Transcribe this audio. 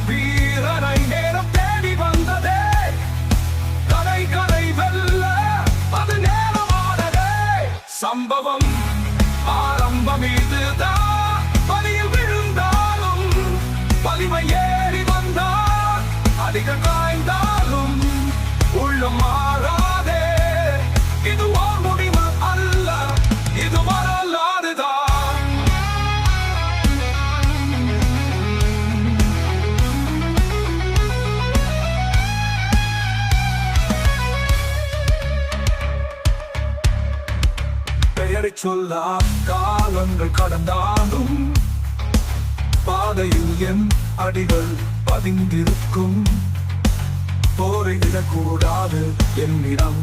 வீரனை நேரம் தேடி வந்ததே, கலை கலை வெல்ல அது நேரமானதே. சம்பவம் ஆரம்பம் இதுதான், பலியில் விழுந்தாலும் வலிமை ஏறி வந்தால் அதிகம் காய்ந்தாலும் உள்ளம் மாறாதே. இது ஓர் முடிவு அல்ல, இது வரலாறுதான். பெயரை சொல்ல காலங்கள் கடந்தாலும் பாதையில் என் அடிகள் பதிந்திருக்கும். போரை விடக்கூடாது என்னிடம்.